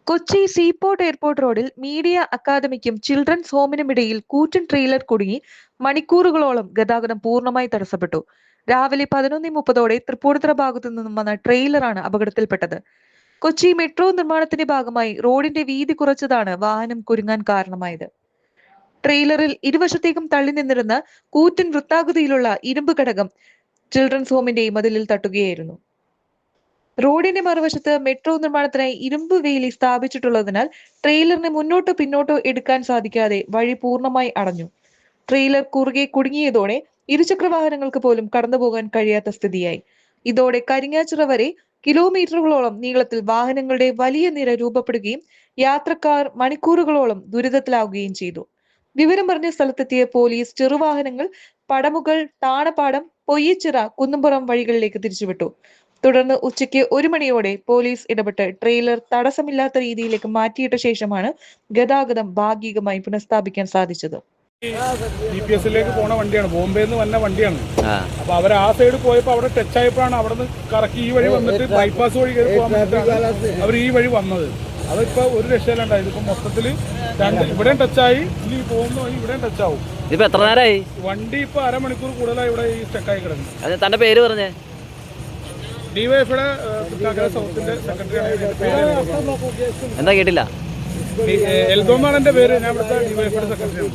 Kochi seaport airport റോഡിൽ media അക്കാദമിക്കും children's ഹോമിനുമിടയിൽ കൂറ്റൻ trailer കുടുങ്ങി മണിക്കൂറുകളോളം ഗതാഗതം പൂർണ്ണമായി തടസ്സപ്പെട്ടു. രാവിലെ 11:30 തൃപ്പൂണിത്തുറ ഭാഗത്തു നിന്നും വന്ന ട്രെയിലറാണ് അപകടത്തിൽപ്പെട്ടത്. കൊച്ചി മെട്രോ നിർമ്മാണത്തിന്റെ ഭാഗമായി റോഡിന്റെ വീതി കുറച്ചതാണ് വാഹനം കുരുങ്ങാൻ കാരണമായത്. ട്രെയിലറിൽ ഇരുവശത്തേക്കും തള്ളി നിന്നിരുന്ന കൂറ്റൻ വൃത്താകൃതിയിലുള്ള ഇരുമ്പ് ഘടകം ചിൽഡ്രൻസ് ഹോമിന്റെ മതിലിൽ തട്ടുകയായിരുന്നു. റോഡിന്റെ മറുവശത്ത് മെട്രോ നിർമ്മാണത്തിനായി ഇരുമ്പ് വേലി സ്ഥാപിച്ചിട്ടുള്ളതിനാൽ ട്രെയിലറിന് മുന്നോട്ടോ പിന്നോട്ടോ എടുക്കാൻ സാധിക്കാതെ വഴി പൂർണ്ണമായി അടഞ്ഞു. ട്രെയിലർ കുറുകെ കുടുങ്ങിയതോടെ ഇരുചക്ര വാഹനങ്ങൾക്ക് പോലും കടന്നുപോകാൻ കഴിയാത്ത സ്ഥിതിയായി. ഇതോടെ കരിങ്ങാച്ചിറ വരെ കിലോമീറ്ററുകളോളം നീളത്തിൽ വാഹനങ്ങളുടെ വലിയ നിര രൂപപ്പെടുകയും യാത്രക്കാർ മണിക്കൂറുകളോളം ദുരിതത്തിലാവുകയും ചെയ്തു. വിവരം പറഞ്ഞ സ്ഥലത്തെത്തിയ പോലീസ് ചെറുവാഹനങ്ങൾ പടമുകൾ, താണപ്പാടം, പൊയ്യച്ചിറ, കുന്നുംപുറം വഴികളിലേക്ക് തിരിച്ചുവിട്ടു. തുടർന്ന് ഉച്ചയ്ക്ക് 1 മണിയോടെ പോലീസ് ഇടപെട്ട് ട്രെയിലർ തടസ്സമില്ലാത്ത രീതിയിലേക്ക് മാറ്റിയിട്ട ശേഷമാണ് ഗതാഗതം ഭാഗികമായി പുനഃസ്ഥാപിക്കാൻ സാധിച്ചത്. GPS-ലേക്ക് പോണ വണ്ടിയാണ്, ബോംബെന്ന് വന്ന വണ്ടിയാണ്. അപ്പൊ അവർ ആ സൈഡ് പോയപ്പോ അവിടെ ടച്ച് ആയപ്പോഴാണ് അവിടെ നിന്ന് കറക്കി ഈ വഴി വന്നിട്ട് ബൈപ്പാസ് വഴി കയറി പോകാൻ വേണ്ടിയിട്ടാണ് അവർ ഈ വഴി വന്നത്. അതിപ്പോ ഒരു രക്ഷയിലുണ്ടായത്. ഇപ്പൊ മൊത്തത്തില് ഇവിടെയും ടച്ചായി, ഇനി പോകുന്ന വഴി ഇവിടെയും ടച്ചാവും. ഇപ്പൊ എത്ര നേരമായി വണ്ടി? ഇപ്പൊ അരമണിക്കൂർ കൂടുതലായി ഇവിടെ ഈ സ്റ്റക്കായി കിടന്നു. തന്റെ പേര് പറഞ്ഞേ? ഡിവൈഎഫിയുടെ തൃക്കാക്കര സൗത്തിന്റെ സെക്രട്ടറിയാണ്. എന്താ കേട്ടില്ല? എൽദോന്നാണ് എന്റെ പേര്. ഞാൻ ഇവിടുത്തെ ഡിവൈഎഫിയുടെ സെക്രട്ടറിയാണ്.